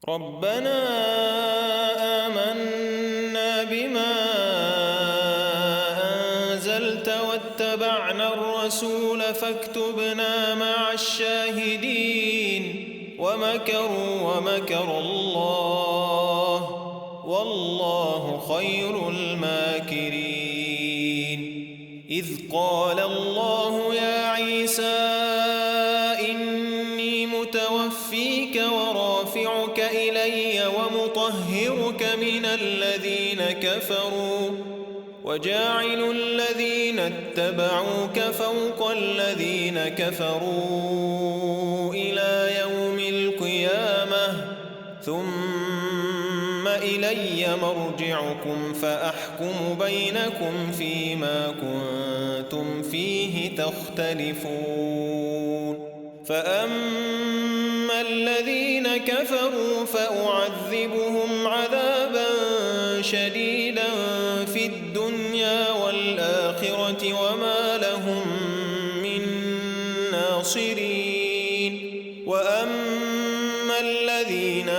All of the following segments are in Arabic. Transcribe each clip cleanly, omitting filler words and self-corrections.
ربنا آمنا بما أنزلت واتبعنا الرسول فاكتبنا مع الشاهدين ومكروا ومكر الله والله خير الماكرين. إذ قال الله يا عيسى إني متوفيك ورافعك إلي ومطهرك من الذين كفروا وجاعل الذين اتبعوك فوق الذين كفروا إلى يوم القيامة ثم إلي مرجعكم فأحكم بينكم فيما كنتم فيه تختلفون. فأما الذين كفروا فأعذبهم عذابا شديدا في الدنيا والآخرة وما لهم من ناصرين. وأما الذين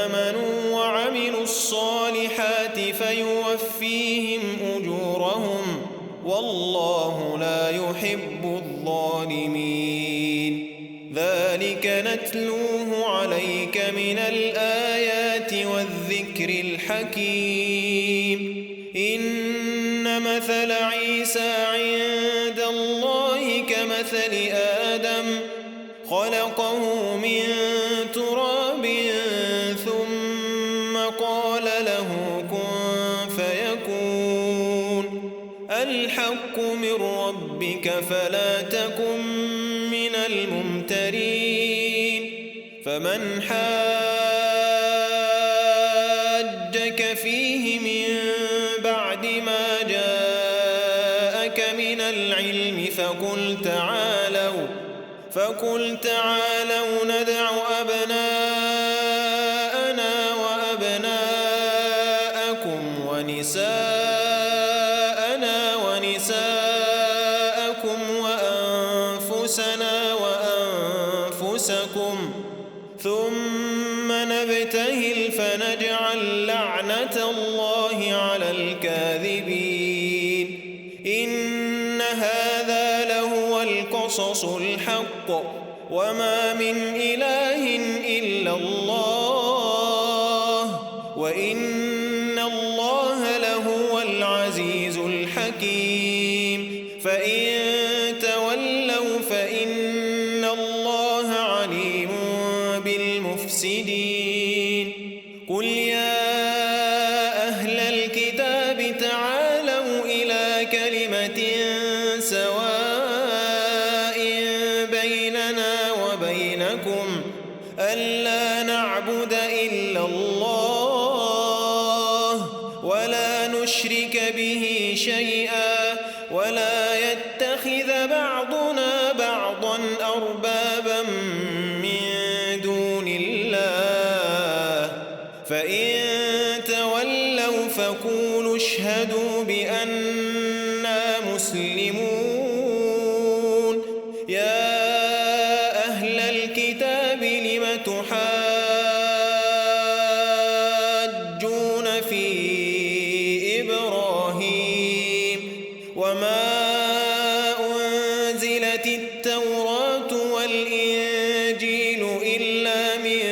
آمنوا وعملوا الصالحات فيوفيهم أجورهم والله لا يحب الظالمين. ذلك نتلوه عليك من الآيات والذكر الحكيم. إن مثل عيسى عند الله كمثل آدم خلقه من تراب ثم قال له كن فيكون. الحق من ربك فلا تكن من الممترين. فمن حاجك فيه من بعد ما جاءك من العلم فقل تعالوا ندع أبناءنا وأبناءكم ونساءنا ونساءكم وأنفسنا وأنفسكم ثم نبتهل فنجعل لعنة الله على الكاذبين. إن هذا لهو القصص الحق وما من إله إلا الله وإن الله لهو العزيز الحكيم. فإن تولوا فإن الله عليم بالمفسدين. قل يا أهل الكتاب تعالوا إلى كلمة سواء بيننا وبينكم ألا نعبد إلا الله ولا نشرك به شيئا ولا يتخذ بعضنا بعضا أربابا من دون الله. فإن تولوا فقولوا اشهدوا بأننا مسلمون. يا أهل الكتاب لم تحاجون في إبراهيم وما أنزلت التوراة والإنجيل إلا من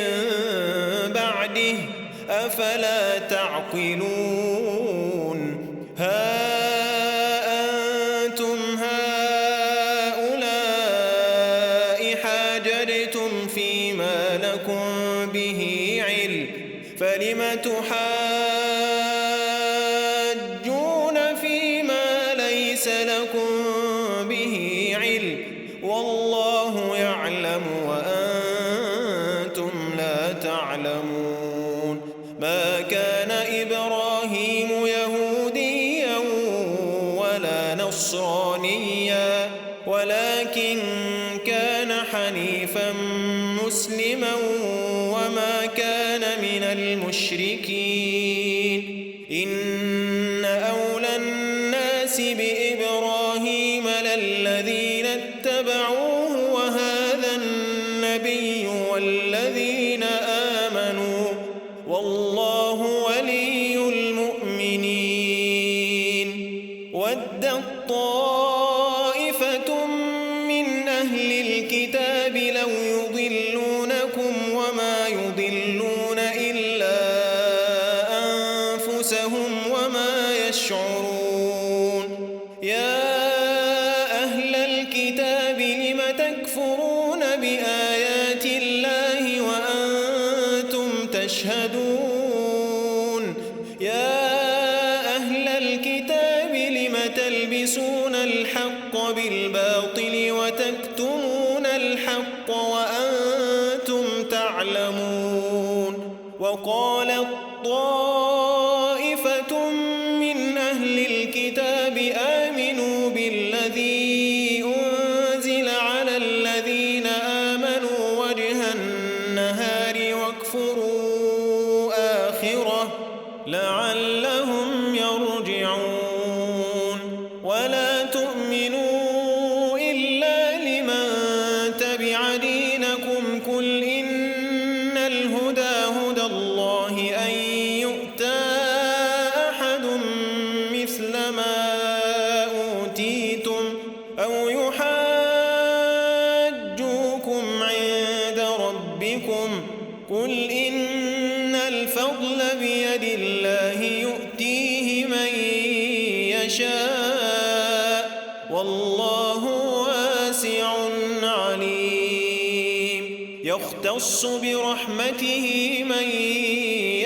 بعده أفلا تعقلون. ها أنتم هؤلاء حاججتم فيما لكم به علم فلم تحاجون فيما ليس لكم به علم والله يعلم وأنتم لا تعلمون. ما كان إبراهيم يهوديا ولا نصرانيا ولكن كان حنيفا مسلما وما كان من المشركين. إن أولى الناس بإبراهيم للذين اتبعوه وهذا النبي والذين آمنوا والله ولي المؤمنين. ودت طائفة من أهل الكتاب لو يضلونكم وما يضلون إلا أنفسهم وما يشعرون. يا أهل الكتاب لم تكفرون بآيات الله وأنتم تشهدون. يا أهل الكتاب لم تلبسون الحق بالباطل وتكتمون الحق وأنتم تعلمون. وقالت طائفة من أهل الكتاب آمنوا بالذي أنزل على الذين آمنوا وجه النهار واكفروا آخره لعلهم يرجعون. ولا تؤمنوا إلا لمن تبع دينكم قل إن الهدى هدى الله أن يؤتى أحد مثل ما أوتيتم أو يحاجوكم عند ربكم قل إن الفضل بيد الله يؤتيه من يشاء والله واسع عليم. يختص برحمته من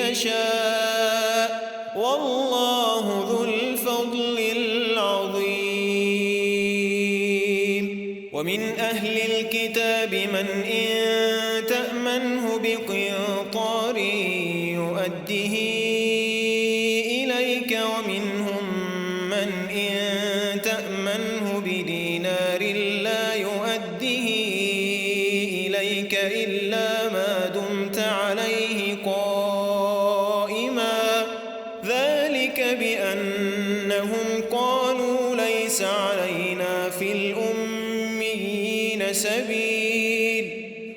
يشاء والله ذو الفضل العظيم. ومن أهل الكتاب من إن تأمنه بقنطار يؤده إليك ومنهم من إن تأمنه بدينار لا يؤده إليك إلا ما دمت عليه قائما ذلك بأنهم قالوا ليس علينا في الأميين سبيل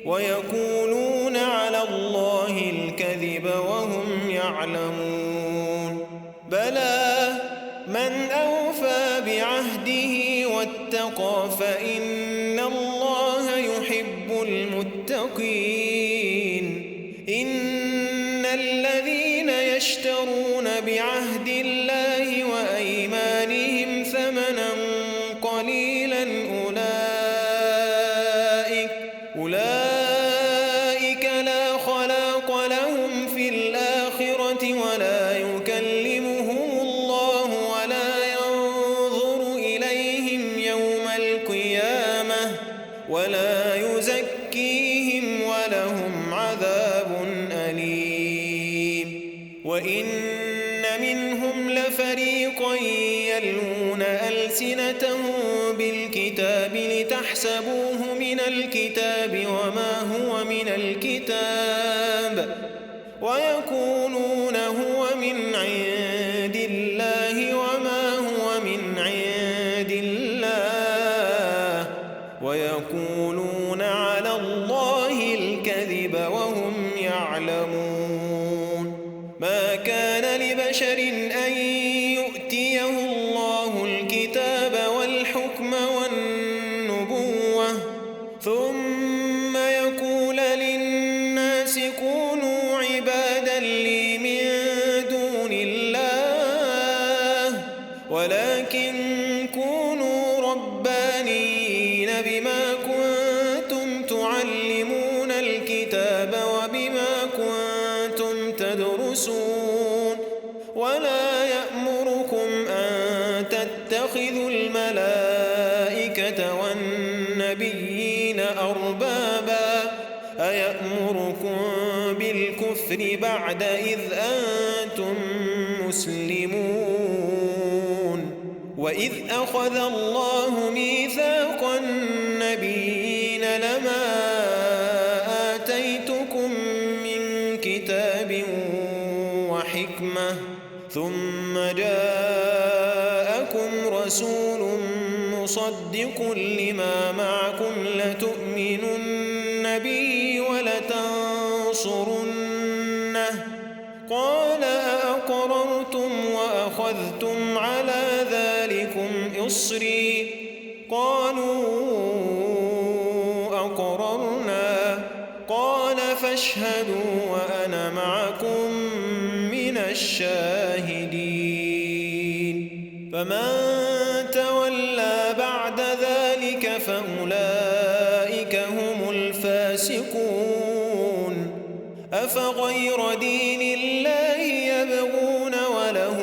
ويقولون على الله الكذب وهم يعلمون. بلى من أوفى بعهده واتقى فإن الله يحب المتقين. إن الذين يشترون بعهد الله وأيمانهم ثمنا قليلا أولئك لا خلاق لهم في الآخرة ولا يكلمهم الله ولا ينظر إليهم يوم القيامة ولا يزكيهم ولهم عذاب أليم. وإن منهم لفريقا يلوون ألسنتهم بالكتاب لتحسبوه من الكتاب وما هو من الكتاب ويقولون هو من عند الله وما هو من عند الله ويقولون على الله الكذب وهم يعلمون. ما كان لبشر أن يؤتيه الله الكتاب والحكم والنبوة ثم يقول للناس كونوا عبادا لي من دون الله ولكن كونوا ربانيين بما كنتم تعلمون الكتاب وبما كنتم تدرسون. ولا يأمركم أن تتخذوا الملائكة والنبيين أربابا أيأمركم بالكفر بعد إذ أنتم مسلمون. وإذ أخذ الله ميثاق النبيين لما آتيتكم من كتاب وحكمة ثم جاءكم رسول مصدق لما معكم لتؤمنن به ولتنصرنه قال أأقررتم وأخذتم على ذلكم إصري قالوا أقررنا قال فاشهدوا وأنا معكم من الشاهدين فمن تولى بعد ذلك فأولئك هم الفاسقون أفغير دين الله يبغون وله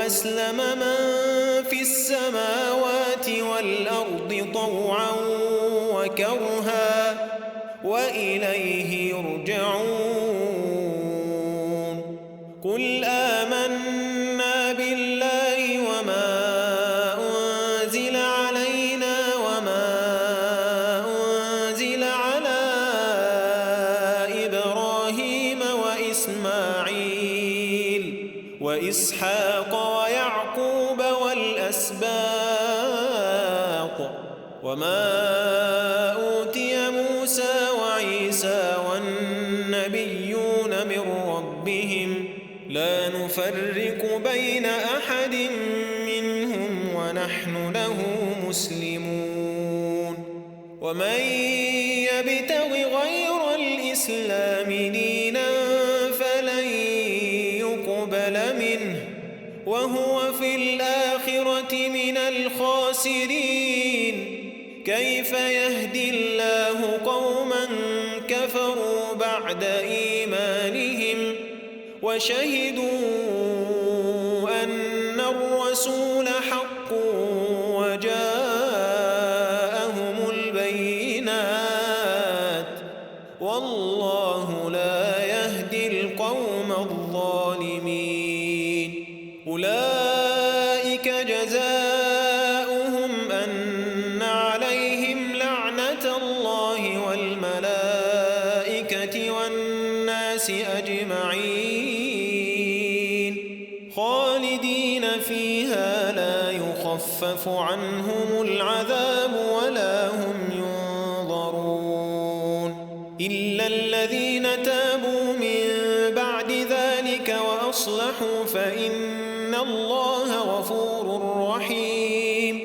أسلم من في السماوات والأرض طوعا وكرها وإليه يرجعون قل آمنا بالله وما أنزل علينا وما أنزل على إبراهيم وإسماعيل وإسحاق ويعقوب والأسباط وما أوتي موسى وعيسى والنبيون من ربهم لا نفرق بين أحد منهم ونحن له مسلمون ومن يبتغ غير الإسلام دينا فلن يقبل منه وهو في الآخرة من الخاسرين كيف يهدي الله قوما كفروا بعد إيمانهم وشهدوا أن الرسول حق وجاءهم البينات والله لا يهدي القوم الظالمين أولئك جزاؤهم أن عليهم لعنة الله والملائكة والناس أجمعين خالدين فيها لا يخفف عنهم العذاب ولا هم ينظرون إلا الذين تابوا من بعد ذلك وأصلحوا فإن الله غفور رحيم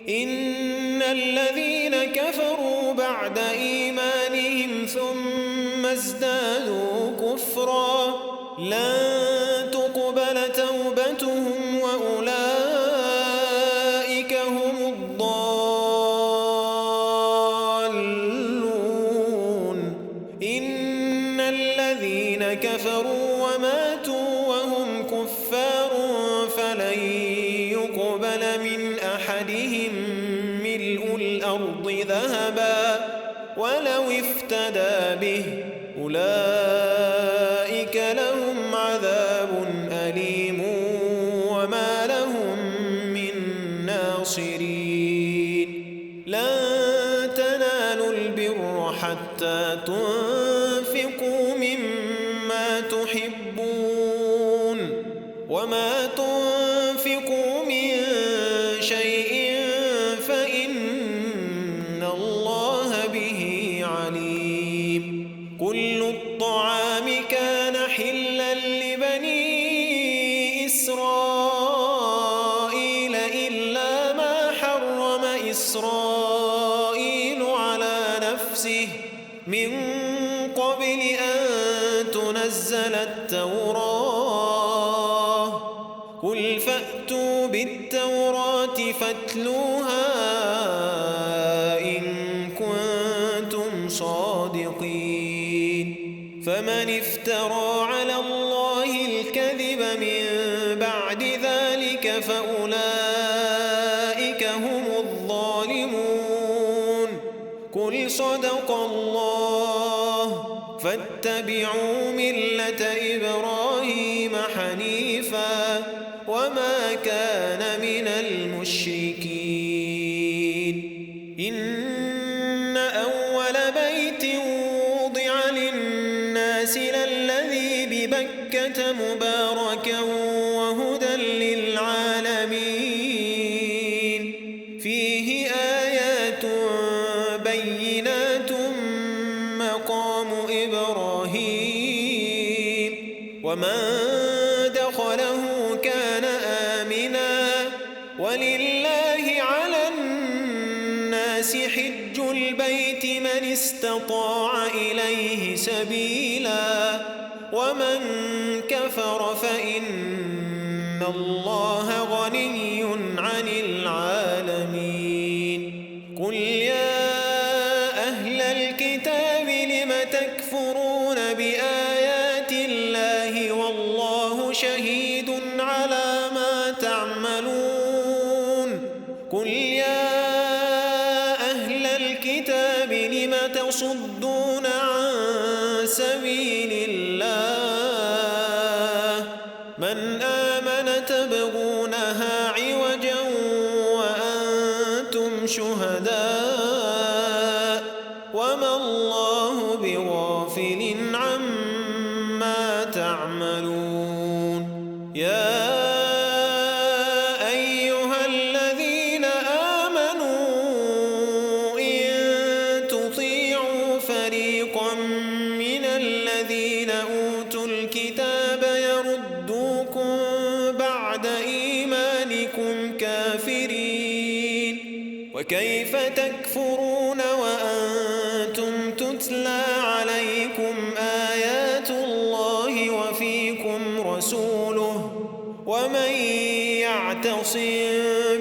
إن الذين كفروا بعد إيمانهم ثم ازدادوا كفرا لن تقبل توبتهم وأولئك هم الضالون إن الذين كفروا وماتوا وهم كفار فلن يقبل من أحدهم ملء الأرض ذهبا ولو افتدى به أولئك لهم عذاب أليم وما لهم من ناصرين لن تنالوا البر حتى تنفقوا مما تحبون وما تنفقوا من شيء فإن الله به عليم كل الطعام كان حلا لبني إسرائيل إلا ما حرم إسرائيل على نفسه من قبل أن تنزل التوراة قل فأتوا بالتوراة فاتلوها إن كنتم صادقين فمن افترى على الله الكذب من بعد ذلك فأولئك هم الظالمون قل صدق الله فاتبعوا ملة إبراهيم حنيفا وما كان من المشركين إن أول بيت وضع للناس للذي ببكة مباركا وهدى للعالمين فيه آيات بينات مقام إبراهيم ومن دخله كان آمنا ولله على الناس حج البيت من استطاع إليه سبيلا ومن كفر فإن الله غني عن العالمين قل يا أهل الكتاب لم تكفرون بآيات الله والله شهيد على ما تعملون قل يا أهل الكتاب لم تصدون عن سبيل الله من آمن تبغونها عوجا وأنتم شهداء وما الله بغافل عما تعملون يا أيها الذين آمنوا إن تطيعوا فريقا من الذين أوتوا الكتاب يردوكم بعد إيمانكم كافرين وكيف تكفرون وأنتم تتلى عليكم آيات الله وفيكم رسوله ومن يعتصم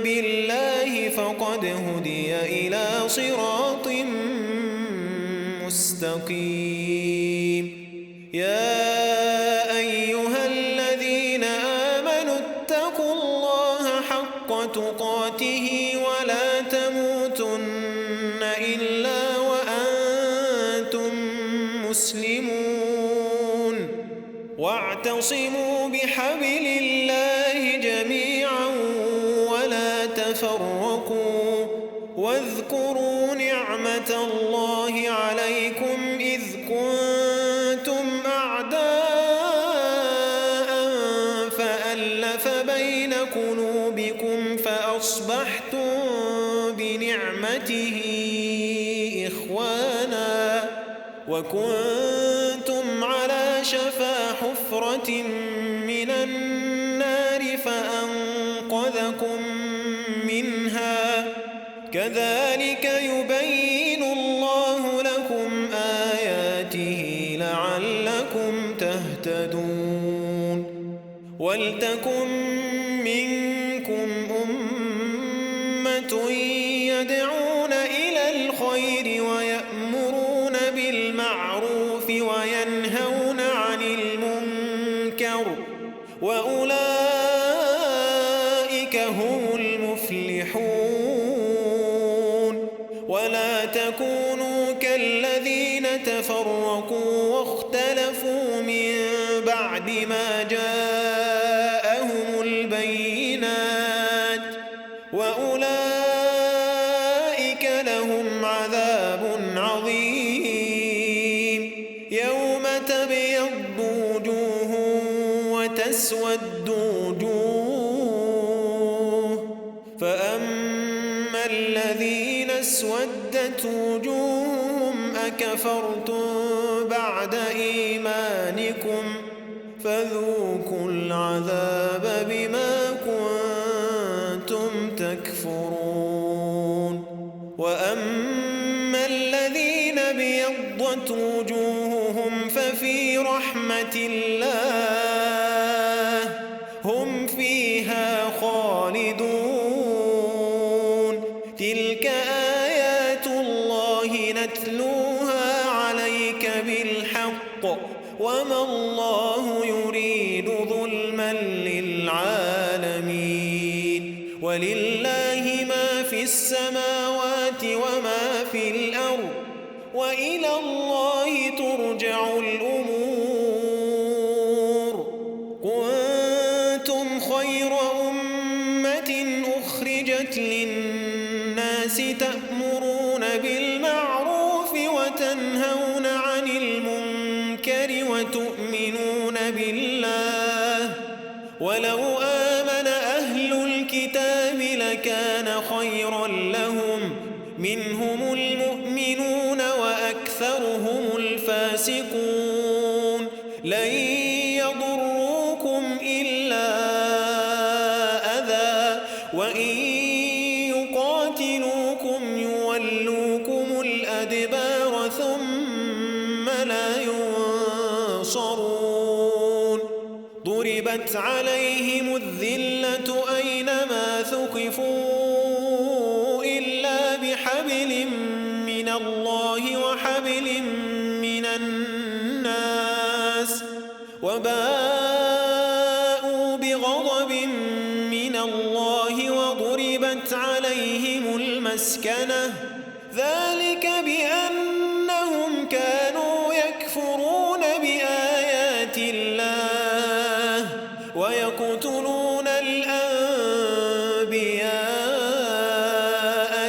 بالله فقد هدي إلى صراط مستقيم يا أيها الذين آمنوا اتقوا الله حق تقاته ولا تموتن إلا وأنتم مسلمون واعتصموا بحبل الله جميعا ولا تفرقوا واذكروا نعمة الله عليكم إذ كنتم أعداء فألف بين قلوبكم فأصبحتم بنعمته إخوانا وكنتم على شفا حفرة من النار فأنقذكم منها كذلك يبين الله لكم آياته لعلكم تهتدون ولتكن منكم أمة يدعون إلى الخير ويأمرون بالمعروف وينهون عن المنكر وأولئك هم المفلحون ولا تكونوا كالذين تفرقوا واختلفوا من بعد ما جاءهم البينات وأولئك لهم عذاب عظيم يوم تبيض وجوه وتسود وجوه فأما الذين اسودت وجوههم أكفرتم بعد إيمانكم فذوقوا العذاب بما كنتم تكفرون وأما الذين ابيضت وجوههم ففي رحمة الله هم فيها خالدون تلك آيات الله نتلوها عليك بالحق وما الله يريد ظلما للعالمين ولله ما في السماوات وما في الأرض وإلى الله ترجع الأمور كنتم خير أمة أخرجت للناس تأمرون بالمعروف وتنهون عن المنكر وتؤمنون بالله ولو آمن أهل الكتاب لكان خيرا لهم منهم المؤمنون وأكثرهم الفاسقون لن يضروكم إلا أذى وإن يقاتلوكم يولوكم الأدبار ثم لا ينصرون ضربت عليهم الذلة أينما ثقفوا إلا بحبل من الله وحبل من الناس وباءوا بغضب من الله وضربت عليهم المسكنة ذلك بأنهم كانوا يكفرون بآيات الله ويقتلون الأنبياء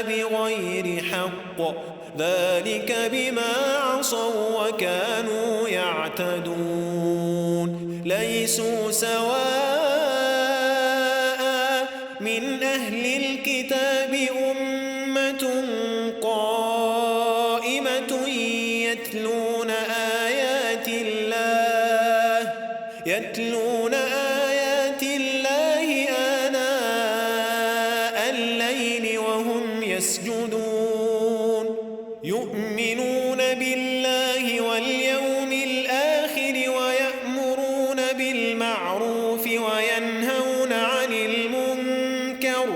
بغير حق ذلك بما عصوا وكانوا يعتدون ليسوا سواء من أهل الكتاب أمة قائمة يتلون آيات الله آناء الليل وهم يسجدون يؤمنون بالله واليوم الآخر ويأمرون بالمعروف وينهون عن المنكر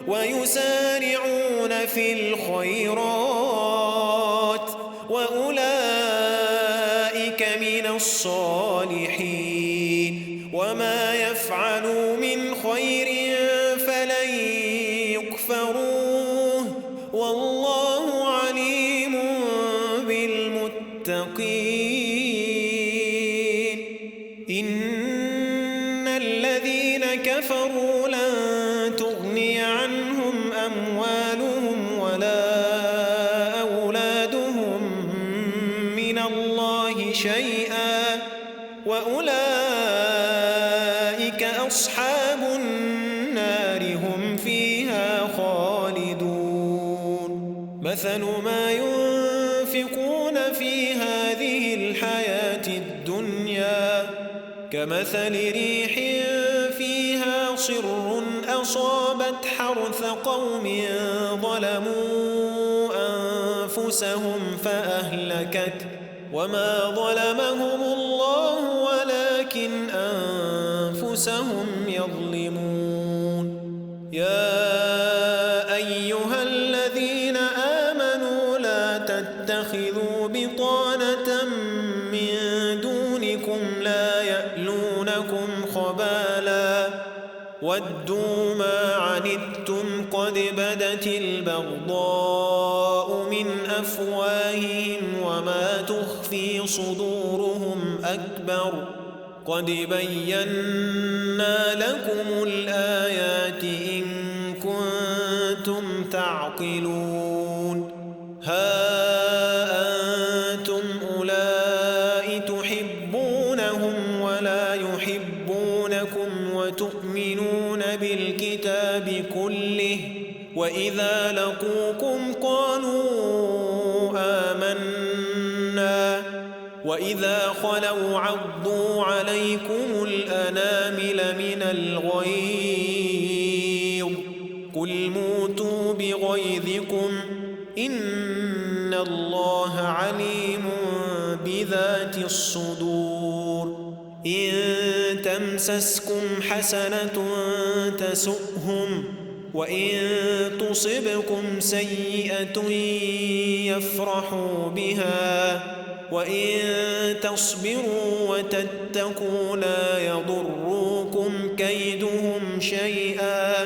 ويسارعون في الخيرات وأولئك من الصالحين وما يفعلوا من خير فلن يكفروه والله عليم بالمتقين إن الذين كفروا لن تغني عنهم أموالهم ولا أولادهم من الله شيئا وأولئك أصحاب النار هم فيها خالدون مثل ما ينفقون في هذه الحياة الدنيا كمثل ريح فيها صر أصابت حرث قوم ظلموا أنفسهم فأهلكت وما ظلمهم الله ولكن أنفسهم يظلمون يا أيها الذين آمنوا لا تتخذوا بطانة من دونكم لا يألونكم خبالا ودوا ما عنتم قد بدت البغضاء من أفواههم وما تخفي صدورهم أكبر قد بينا لكم الآيات إن كنتم تعقلون ها أنتم أولئك تحبونهم ولا يحبونكم وتؤمنون بالكتاب كله وإذا لقوكم قالوا آمنا وإذا خلوا عضوا عليكم الأنامل من الغيظ قل موتوا بغيظكم إن الله عليم بذات الصدور إن تمسسكم حسنة تسؤهم وإن تصبكم سيئة يفرحوا بها وإن تصبروا وتتقوا لا يضركم كيدهم شيئا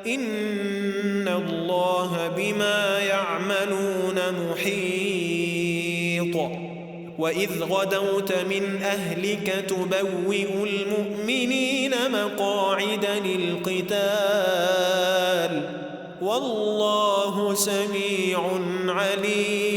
إن الله بما يعملون محيط وإذ غدوت من أهلك تبوئ المؤمنين مقاعد للقتال والله سميع عليم